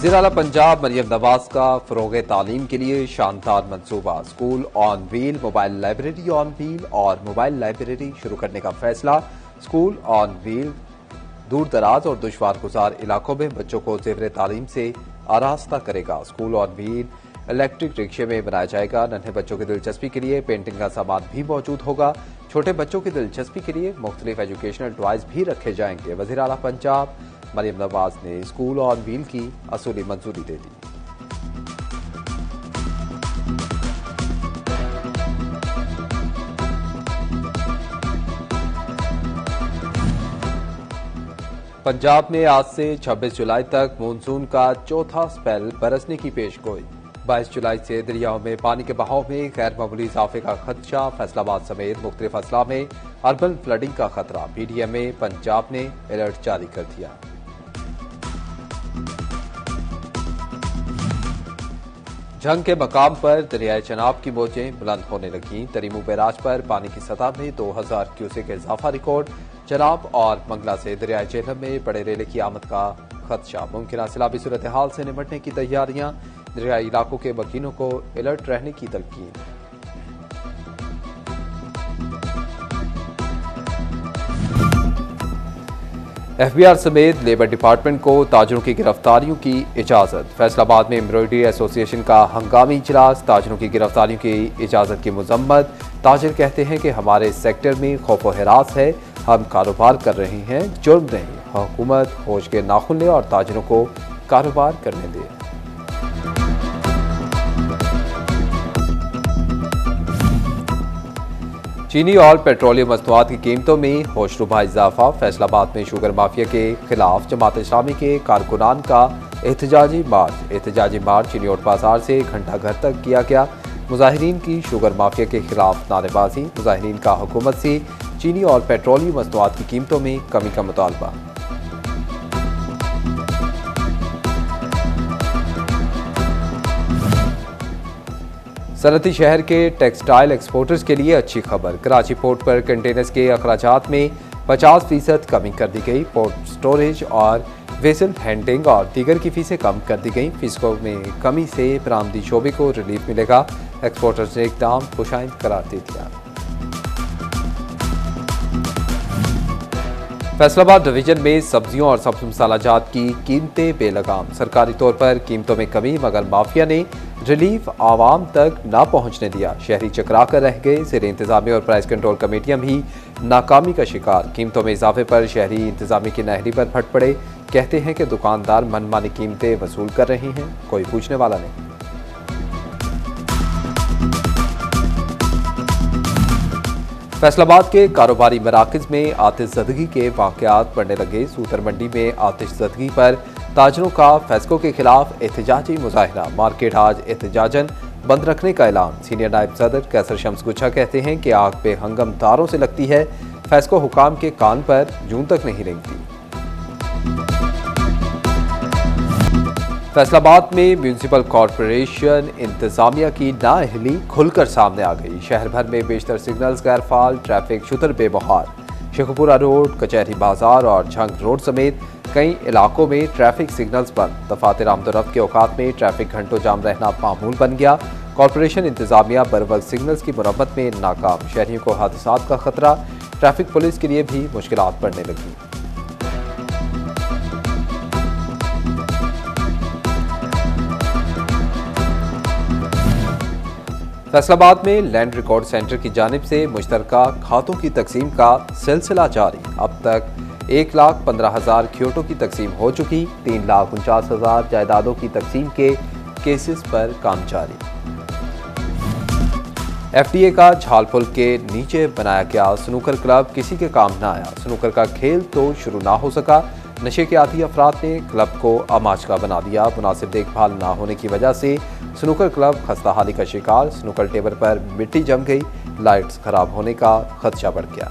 वज़ीर आला पंजाब मरियम नवाज का फ़रोग़ तालीम के लिए शानदार मंसूबा। School on wheel, mobile library on wheel और मोबाइल लाइब्रेरी शुरू करने का फैसला। स्कूल ऑन व्हील दूर दराज और दुश्वार गुजार इलाकों में बच्चों को ज़ेवर तालीम से आरास्ता करेगा। स्कूल ऑन व्हील इलेक्ट्रिक रिक्शे में बनाया जाएगा। नन्हे बच्चों की दिलचस्पी के लिए पेंटिंग का सामान भी मौजूद होगा। छोटे बच्चों की दिलचस्पी के लिए मुख्तलिफ एजुकेशनल टॉयज भी रखे जाएंगे। वज़ीर आला पंजाब मरियम नवाज ने स्कूल ऑन व्हील की असूली मंजूरी दे दी। पंजाब में आज से 26 जुलाई तक मानसून का चौथा स्पेल बरसने की पेशगोई। 22 जुलाई से दरियाओं में पानी के बहाव में गैर मामूली इजाफे का खदशा। फैसलाबाद समेत मुख्तलिफ अजला में अर्बन फ्लडिंग का खतरा। पीडीएमए पंजाब ने अलर्ट जारी कर दिया। जंग के मकाम पर दरियाए चनाब की मौजें बुलंद होने लगी। तरीमू बैराज पर पानी की सतह में 2000 क्यूसेक का इजाफा रिकॉर्ड। चनाब और मंगला से दरियाए जेहलम में बड़े रेले की आमद का खदशा। मुमकिन सैलाबी सूरत हाल से निपटने की तैयारियां। दरियाई इलाकों के वकीलों को अलर्ट रहने की तलकीन। एफबीआर समेत लेबर डिपार्टमेंट को ताजरों की गिरफ्तारियों की इजाजत। फैसलाबाद में एम्ब्रॉयडरी एसोसिएशन का हंगामी इजलास। ताजरों की गिरफ्तारियों की इजाजत की मजम्मत। ताजिर कहते हैं कि हमारे सेक्टर में खौफ व हिरास है, हम कारोबार कर रहे हैं, जुर्म नहीं। हुकूमत होश के नाखुन ले और ताजिरों को कारोबार करने दे। चीनी और पेट्रोलियम मसनूआत की कीमतों में होशरुबा इजाफा। फैसलाबाद में शुगर माफिया के खिलाफ जमात इस्लामी के कारकुनान का एहतजाजी मार्च। एहतजाजी मार्च चीनी और बाजार से घंटा घर तक किया गया। मुजाहिरीन की शुगर माफिया के खिलाफ नारेबाजी। मुजाहिरीन का हुकूमत से चीनी और पेट्रोलियम मसनूआत की कीमतों में कमी का मुतालबा। सनती शहर के टेक्सटाइल एक्सपोर्टर्स के लिए अच्छी खबर। कराची पोर्ट पर कंटेनर्स के अखराजात में 50% कमी कर दी गई। पोर्ट स्टोरेज और वेसल हैंडलिंग और दीगर की फीसें कम कर दी गई। फीसों में कमी से बरामदी शोबे को रिलीफ मिलेगा। एक्सपोर्टर्स ने इकदाम खुशाइंद करार दे दिया। फैसलाबाद डिवीजन में सब्जियों और सब्ज मसालाजात की कीमतें बेलगाम। सरकारी तौर पर कीमतों में कमी, मगर माफिया ने रिलीफ आवाम तक ना पहुंचने दिया। शहरी चकरा कर रह गए। ज़ेर इंतजामिया और प्राइस कंट्रोल कमेटियां भी नाकामी का शिकार। कीमतों में इजाफे पर शहरी इंतजामिया की नाहरी पर फट पड़े। कहते हैं कि दुकानदार मनमानी कीमतें वसूल कर रहे हैं, कोई पूछने वाला नहीं। फैसलाबाद के कारोबारी मराकज में आतिशज़दगी के वाक़यात बढ़ने लगे। सूतर मंडी में आतिशज़दगी पर ताजरों का फैसलों के खिलाफ एहतजाजी मुजाहिरा। मार्केट आज एहतजाजन बंद रखने का ऐलान। सीनियर नायब सदर कैसर शम्स गुच्छा कहते हैं कि आग पे हंगम तारों से लगती है, फैसलों हुकाम के कान पर जून तक नहीं रेंगती। फैसलाबाद में म्यूनिसिपल कॉरपोरेशन इंतजामिया की नाअहली खुलकर सामने आ गई। शहर भर में बेशतर सिग्नल्स गैर फाल, ट्रैफिक शुतर बेबहार। शेखुपुरा रोड, कचहरी बाजार और झंग रोड समेत कई इलाकों में ट्रैफिक सिग्नल्स बंद। दफातर आमदोरफ्त के औकात में ट्रैफिक घंटों जाम रहना मामूल बन गया। कॉरपोरेशन इंतजामिया बरवक्त सिग्नल्स की मुरम्मत में नाकाम। शहरियों को हादसात का खतरा। ट्रैफिक पुलिस के लिए भी मुश्किलात बढ़ने लगी। फैसलाबाद में लैंड रिकॉर्ड सेंटर की जानिब से मुश्तरका खातों की तकसीम का सिलसिला जारी। अब तक 1,15,000 खियोटों की तकसीम हो चुकी। 3,49,000 जायदादों की तकसीम के केसेस पर काम जारी। एफडीए का झालपुल के नीचे बनाया गया स्नूकर क्लब किसी के काम न आया। स्नूकर का खेल तो शुरू ना हो सका। नशे के आदी अफराद ने क्लब को आमाचका बना दिया। मुनासिब देखभाल ना होने की वजह से स्नूकर क्लब खस्ताहाली का शिकार। स्नूकर टेबल पर मिट्टी जम गई। लाइट्स खराब होने का खदशा बढ़ गया।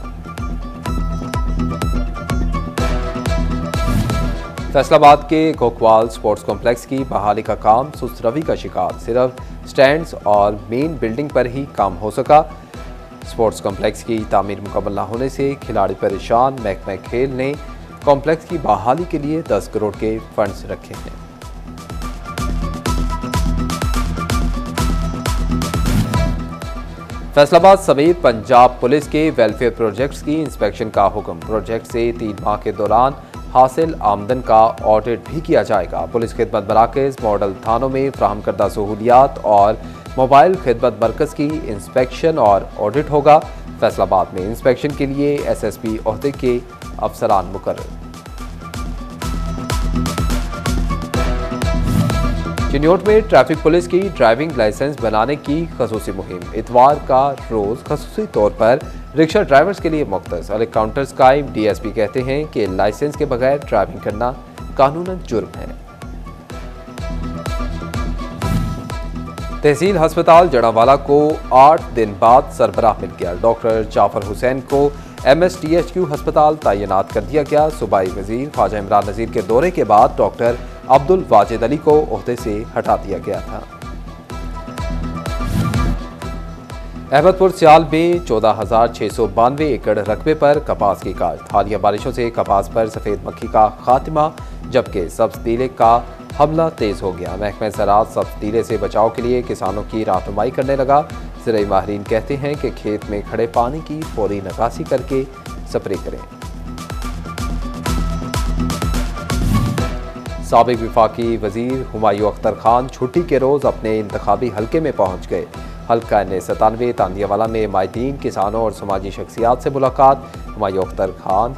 फैसलाबाद के घोकवाल स्पोर्ट्स कॉम्प्लेक्स की बहाली का काम सुस्त रवि का शिकार। सिर्फ स्टैंड्स और मेन बिल्डिंग पर ही काम हो सका। स्पोर्ट्स कॉम्प्लेक्स की तामीर मुकम्मल न होने से खिलाड़ी परेशान। महकमा खेल ने कॉम्प्लेक्स की बहाली के लिए 10 करोड़ के फंड्स रखे हैं। फैसलाबाद समेत पंजाब पुलिस के वेलफेयर प्रोजेक्ट्स की इंस्पेक्शन का हुक्म। प्रोजेक्ट से 3 माह के दौरान हासिल आमदन का ऑडिट भी किया जाएगा। पुलिस खिदमत मराकज, मॉडल थानों में फ्राहम करदा सहूलियात और मोबाइल खिदमत मरकज की इंस्पेक्शन और ऑडिट होगा। फैसलाबाद में इंस्पेक्शन के लिए SSP ओहदे के अफसरान मुकर्रर। चिन्योट में ट्रैफिक पुलिस की ड्राइविंग लाइसेंस बनाने की खसूसी मुहिम। इतवार का रोज खसूसी तौर पर रिक्शा ड्राइवर्स के लिए मुख्तस। अलग काउंटर्स कायम। DSP कहते हैं कि लाइसेंस के बगैर ड्राइविंग करना कानूनन जुर्म है। तहसील अस्पताल जड़ावाला को 8 दिन बाद सरबराह मिल गया। डॉक्टर जाफर हुसैन को MSTHQ अस्पताल तैनात कर दिया गया। सूबाई वजीर ख्वाजा इमरान नज़ीर के दौरे के बाद डॉक्टर अब्दुल वाजिद अली को ओहदे से हटा दिया गया था। अहमदपुर सियाल में 14,692 एकड़ रकबे पर कपास की काश्त। हालिया बारिशों से कपास पर सफेद मक्खी का खात्मा, जबकि सब्ज तीले का हमला तेज हो गया। महकमा ज़राअत सब्ज तीले से बचाव के लिए किसानों की रहनुमाई करने लगा। ज़राई माहिरीन कहते हैं कि खेत में खड़े पानी की फौरी निकासी करके स्प्रे करें। साबिक विफाकी वजीर हुमायूं अख्तर खान छुट्टी के रोज अपने इंतखाबी हल्के में पहुंच गए। हल्का N97 तांदियावाला में माहिदीन, किसानों और समाजी शख्सियात से मुलाकात। हुमायूं अख्तर खान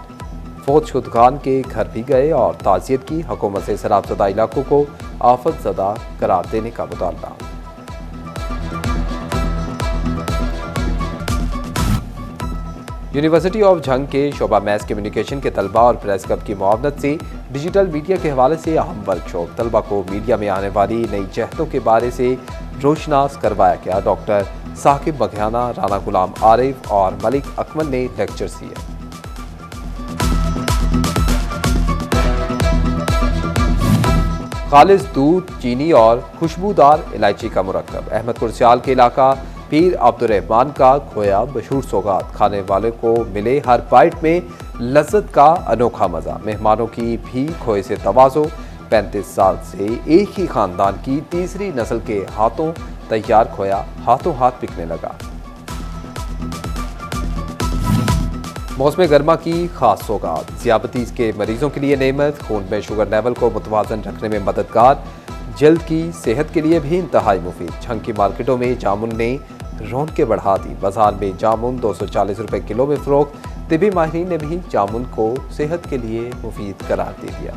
फौज खान के घर भी गए और ताज़ियत की। हुकूमत से सराबज़दा इलाकों को आफत ज़दा करार देने का मुतालबा। यूनिवर्सिटी ऑफ झंग के शोबा मैस कम्युनिकेशन के तलबा और प्रेस क्लब की मुआवनत से डिजिटल मीडिया के हवाले से अहम वर्कशॉप। तलबा को मीडिया में आने वाली नई जहतों के बारे से रोशनास करवाया गया। डॉक्टर साकिब बघियाना, राना गुलाम आरिफ और मलिक अकमल ने लेक्चर्स दिए। खालिस दूध, चीनी और खुशबूदार इलायची का मुरक्कब। अहमदपुर सियाल के इलाका पीर अब्दुर्रहमान का खोया मशहूर सौगात। खाने वाले को मिले हर बाइट में लज्जत का अनोखा मजा। मेहमानों की भी खोए से तवाज़ो। 35 साल से एक ही खानदान की तीसरी नस्ल के हाथों तैयार खोया हाथों हाथ बिकने लगा। मौसम गर्मा की खास सौगात। ज़ियाबतीस के मरीजों के लिए नेमत। खून में शुगर लेवल को मुतवाजन रखने में मददगार। जल्द की सेहत के लिए भी इंतहाई मुफीद। झंग की मार्केटों में जामुन ने रौनकें बढ़ा दी। बाजार में जामुन 240 रुपए किलो में फरोख्त। तिबी माहिरीन ने भी जामुन को सेहत के लिए मुफीद करार दे दिया।